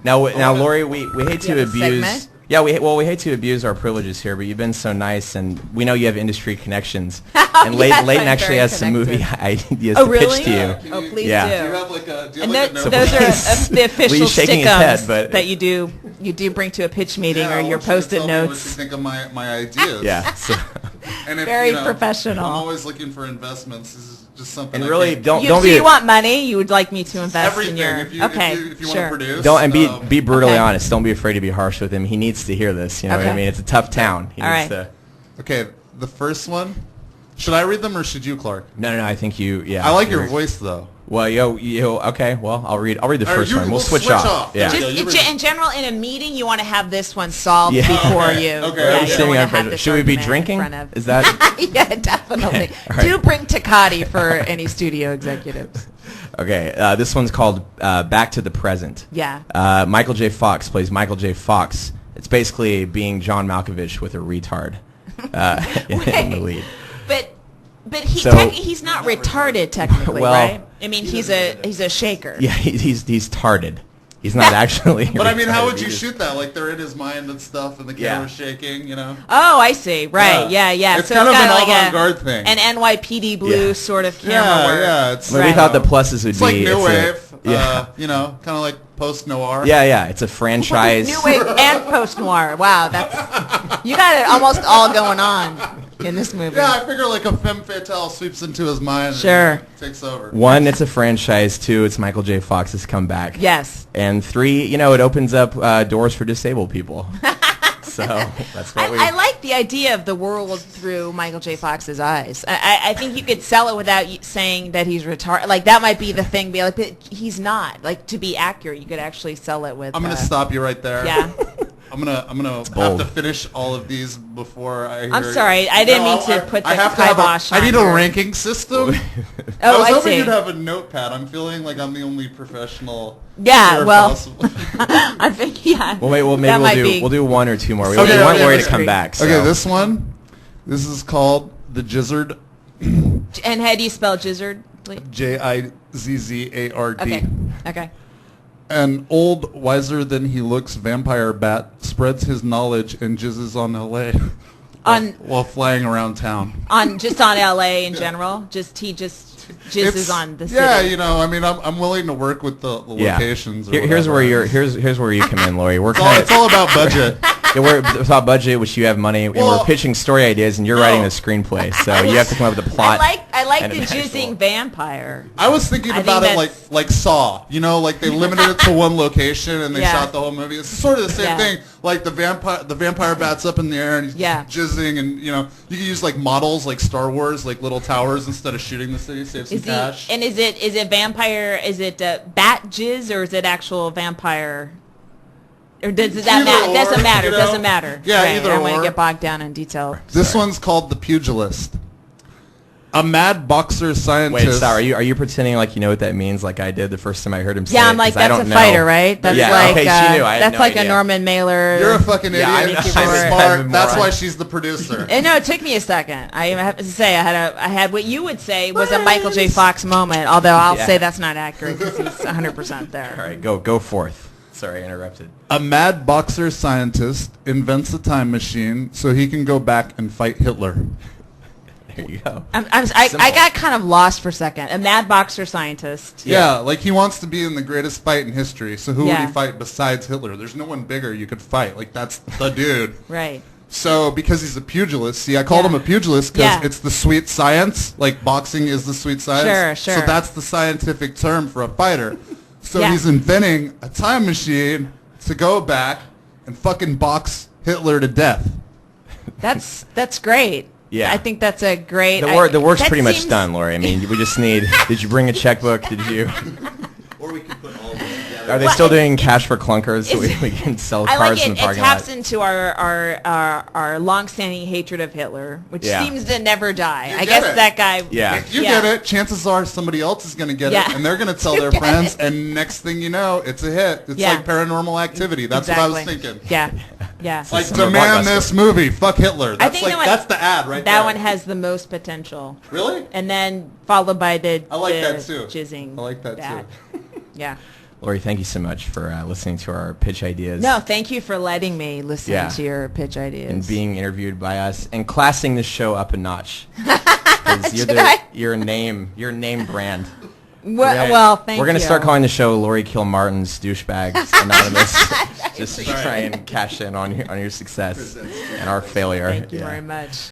Now, Laurie, we hate to abuse. segment? Yeah, we hate to abuse our privileges here, but you've been so nice, and we know you have industry connections. And Yes, Leighton I'm actually very has some movie connected. ideas Oh, to really? pitch to you. Oh, please Yeah. do. Do you have like a And notebook? those are the Well, official he's shaking his head, stickums but- that you do bring to a pitch meeting Yeah, I or your want you to post-it tell me notes. What you think of my ideas? Yeah. So, And if, Very professional. I'm always looking for investments. This is just something. and I really, can- don't So be you want money? You would like me to invest everything. in your... If you sure. want to produce. don't and be brutally Okay. honest. Don't be afraid to be harsh with him. He needs to hear this. You know what I Okay. mean? It's a tough town. He All needs right. to. Okay, the first one. Should I read them or should you, Clark? No. I think you. Yeah. I like your you're- voice though. Well, okay. Well, I'll read the All right, first one. We'll we'll switch switch off. off. Yeah. Just- In general, in a meeting, you want to have this one solved Yeah. before you. Okay. Yeah, I'm you Sitting don't wanna on have pressure. this Should we be argument in drinking? front of- Is that Yeah, definitely. All right. Do bring Takati for any studio executives. okay? This one's called Back to the Present. Yeah. Michael J. Fox plays Michael J. Fox. It's basically being John Malkovich with a retard in the lead. But he's not retarded technically, Well- right? I mean, he's a shaker. Yeah, he's tarded. He's not actually. But I mean, how retarded. would you He just- shoot that? Like they're in his mind and stuff, and the Yeah. camera's shaking. You know. Oh, I see. Right. Yeah. It's So kind of got an like avant-garde thing. an NYPD Blue Yeah. sort of camera work. Yeah. It's Well, we Right. thought the pluses would It's be. like new wave. Yeah. You know, kind of like post noir. Yeah. It's a franchise. New wave and post noir. Wow, you got it almost all going on in this movie. Yeah, I figure like a femme fatale sweeps into his mind Sure. and takes over. One, it's a franchise. Two, it's Michael J. Fox's comeback. Yes. And three, it opens up doors for disabled people. So that's what we. I like the idea of the world through Michael J. Fox's eyes. I think you could sell it without saying that he's retarded. Like that might be the thing. Be like, but he's not. Like to be accurate, you could actually sell it with. I'm gonna stop you right there. Yeah. I'm gonna have bold. to finish all of these before I. Hear I'm sorry. I didn't mean to put the kibosh I need on a your- ranking system. Oh, I was I hoping see. you'd have a notepad. I'm feeling like I'm the only professional. Yeah, here well, possible. I think yeah. Well, maybe That might we'll be- do one or two more. We Okay, want okay, Laurie to okay. come back. So. Okay, this one. This is called the Jizzard. And how do you spell gizzard? Please? Jizzard. Okay. An old, wiser than he looks vampire bat spreads his knowledge and jizzes on L.A. while flying around town. Just on LA in general. He just jizzes on the city. Yeah, I mean, I'm willing to work with the locations. Or Here's whatever. here's where you come in, Laurie. We're It's all about budget. it's about budget, which you have money, and Well, we're pitching story ideas, and you're writing the screenplay. So you have to come up with a plot. I like and the an actual- jizzing vampire. I was thinking I about think it that's- like Saw. Like they limited it to one location and they Yeah. shot the whole movie. It's sort of the same Yeah. thing. Like the vampire bat's up in the air and he's Yeah. jizzing, and you can use like models like Star Wars, like little towers instead of shooting the city, save some cash. And is it vampire? Is it bat jizz or is it actual vampire? Or does that Either matter? or, Doesn't matter. you know? Doesn't matter. Yeah, Right, either I don't want or. to get bogged down in detail. This one's called The Pugilist. A mad boxer scientist. Wait, sorry. Are you pretending like you know what that means, like I did the first time I heard him say it? Yeah, I'm like 'Cause I that's a don't know. fighter, right? That's Yeah, like okay, she knew. I had that's no like idea. a Norman Mailer. You're a fucking idiot. Yeah, I know. She's I'm a smart. That's moron. why she's the producer. And no, it took me a second. I have to say I had what you would say was a Michael J. Fox moment. Although I'll Yeah. say that's not accurate because he's 100% there. All right, go forth. Sorry, I interrupted. A mad boxer scientist invents a time machine so he can go back and fight Hitler. There you go. I got kind of lost for a second. A mad boxer scientist. Yeah, like he wants to be in the greatest fight in history. So who would Yeah. he fight besides Hitler? There's no one bigger you could fight. Like that's the dude. Right. So because he's a pugilist, see, I called him a pugilist because Yeah. it's the sweet science. Like boxing is the sweet science. Sure. So that's the scientific term for a fighter. So Yeah. he's inventing a time machine to go back and fucking box Hitler to death. That's great. Yeah. I think that's a great. The work's that pretty much seems- done, Laurie. I mean, we just need. Did you bring a checkbook? Did you? Or we could put all of this together. Are they Well, still doing cash for clunkers so is- we can sell I cars like in it. the It parking taps lot? into our long-standing hatred of Hitler, which Yeah. seems to never die. I get guess it. that guy. Yeah. If you Yeah. get it, chances are somebody else is going to get Yeah. it, and they're going to tell You their get friends, it. and next thing you know, it's a hit. It's Yeah. like Paranormal Activity. That's what I was thinking. Yeah. Yeah. Like, Summer demand blockbuster. this movie. Fuck Hitler. That's think like that one- that's the ad right there. That one has the most potential. Really? And then followed by the I like the that too. jizzing. I like that bat. too. Yeah. Laurie, thank you so much for listening to our pitch ideas. No, thank you for letting me listen to your pitch ideas. And being interviewed by us and classing the show up a notch. You're a name brand. Well, thank you. We're going to start calling the show Laurie Kilmartin's Douchebags Anonymous, just to try and cash in on your success and our failure. Thank you very much.